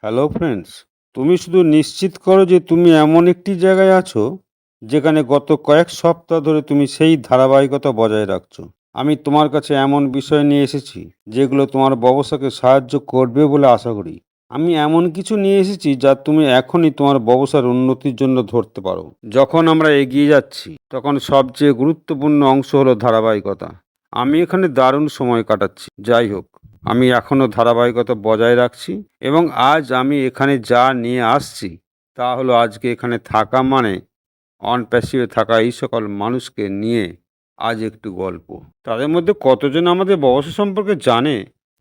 Hello friends, তুমি শুধু নিশ্চিত করো যে তুমি এমন একটি জায়গায় আছো যেখানে গত কয়েক সপ্তাহ ধরে তুমি সেই ধারাবাহিকতা বজায় রাখছো। আমি তোমার কাছে এমন বিষয় নিয়ে এসেছি যেগুলো তোমার ব্যবসাকে সাহায্য করবে বলে আশা করি। আমি এমন কিছু নিয়ে এসেছি যা তুমি এখনই তোমার ব্যবসার উন্নতির জন্য ধরতে পারো। যখন আমরা এগিয়ে যাচ্ছি তখন সবচেয়ে গুরুত্বপূর্ণ অংশ হলো ধারাবাহিকতা। আমি এখানে দারুণ সময় কাটাচ্ছি। যাই হোক, আমি এখনও ধারাবাহিকতা বজায় রাখছি এবং আজ আমি এখানে যা নিয়ে আসছি তা হলো আজকে এখানে থাকা মানে অন প্যাসিভে থাকা এই সকল মানুষকে নিয়ে আজ একটু গল্প। তাদের মধ্যে কতজন আমাদের ব্যবসা সম্পর্কে জানে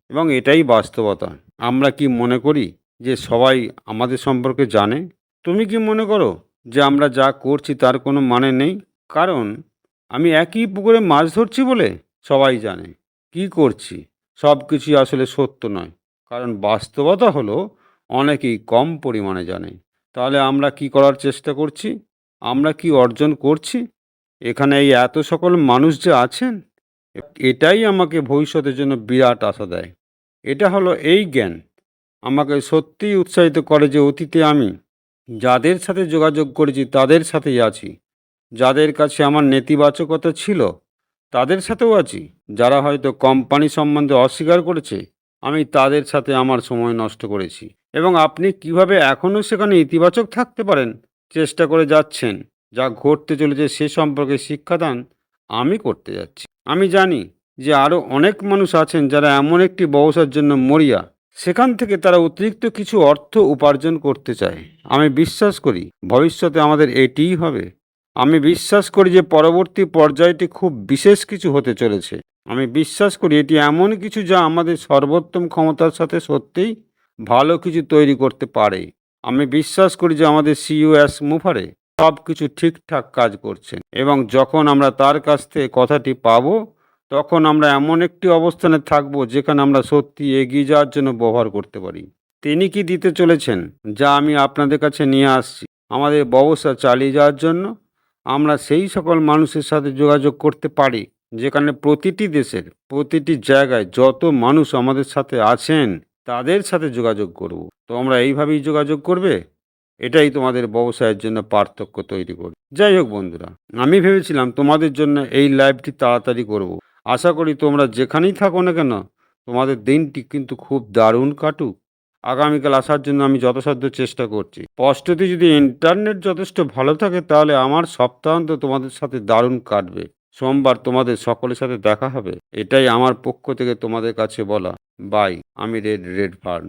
এবং এটাই বাস্তবতা। আমরা কি মনে করি যে সবাই আমাদের সম্পর্কে জানে? তুমি কি মনে করো যে আমরা যা করছি তার কোনো মানে নেই? কারণ আমি একই পুকুরে মাছ ধরছি বলে সবাই জানে কি করছি সব কিছুই আসলে সত্য নয়। কারণ বাস্তবতা হলো অনেকেই কম পরিমাণে জানে। তাহলে আমরা কি করার চেষ্টা করছি? আমরা কি অর্জন করছি এখানে এই এত সকল মানুষ যে আছেন? এটাই আমাকে ভবিষ্যতের জন্য বিরাট আশা দেয়। এটা হলো এই জ্ঞান আমাকে সত্যিই উৎসাহিত করে যে অতীতে আমি যাদের সাথে যোগাযোগ করেছি তাদের সাথেই আছি। যাদের কাছে আমার নেতিবাচকতা ছিল তাদের সাথেও আছি। যারা হয়তো কোম্পানি সম্বন্ধে অস্বীকার করেছে আমি তাদের সাথে আমার সময় নষ্ট করেছি। এবং আপনি কিভাবে এখনও সেখানে ইতিবাচক থাকতে পারেন চেষ্টা করে যাচ্ছেন, যা ঘটতে চলেছে সে সম্পর্কে শিক্ষাদান আমি করতে যাচ্ছি। আমি জানি যে আরও অনেক মানুষ আছেন যারা এমন একটি ব্যবসার জন্য মরিয়া, সেখান থেকে তারা অতিরিক্ত কিছু অর্থ উপার্জন করতে চায়। আমি বিশ্বাস করি ভবিষ্যতে আমাদের এটিই হবে। আমি বিশ্বাস করি যে পরবর্তী পর্যায়টি খুব বিশেষ কিছু হতে চলেছে। আমি বিশ্বাস করি এটি এমন কিছু যা আমাদের সর্বোত্তম ক্ষমতার সাথে সত্যিই ভালো কিছু তৈরি করতে পারে। আমি বিশ্বাস করি যে আমাদের সিইও মুভারে সব কিছু ঠিকঠাক কাজ করছেন এবং যখন আমরা তার কাছ থেকে কথাটি পাবো তখন আমরা এমন একটি অবস্থানে থাকব যেখানে আমরা সত্যি এগিয়ে যাওয়ার জন্য ব্যবহার করতে পারি। তিনি কি দিতে চলেছেন যা আমি আপনাদের কাছে নিয়ে আসছি আমাদের ব্যবসা চালিয়ে যাওয়ার জন্য? আমরা সেই সকল মানুষের সাথে যোগাযোগ করতে পারি যেখানে প্রতিটি দেশের প্রতিটি জায়গায় যত মানুষ আমাদের সাথে আছেন তাদের সাথে যোগাযোগ করব। তো আমরা এইভাবেই যোগাযোগ করবে, এটাই তোমাদের ব্যবসায়ের জন্য পার্থক্য তৈরি করবে। যাই হোক বন্ধুরা, আমি ভেবেছিলাম তোমাদের জন্য এই লাইভটি তাড়াতাড়ি করব। আশা করি তোমরা যেখানেই থাকো না কেন তোমাদের দিনটি কিন্তু খুব দারুণ কাটুক। আগামীকাল আসার জন্য আমি যথাসাধ্য চেষ্টা করছি। স্পষ্টতই যদি ইন্টারনেট যথেষ্ট ভালো থাকে তাহলে আমার সপ্তাহান্ত তোমাদের সাথে দারুণ কাটবে। সোমবার তোমাদের সকলের সাথে দেখা হবে, এটাই আমার পক্ষ থেকে তোমাদের কাছে বলা। বাই। আমি রেড ফার্ন।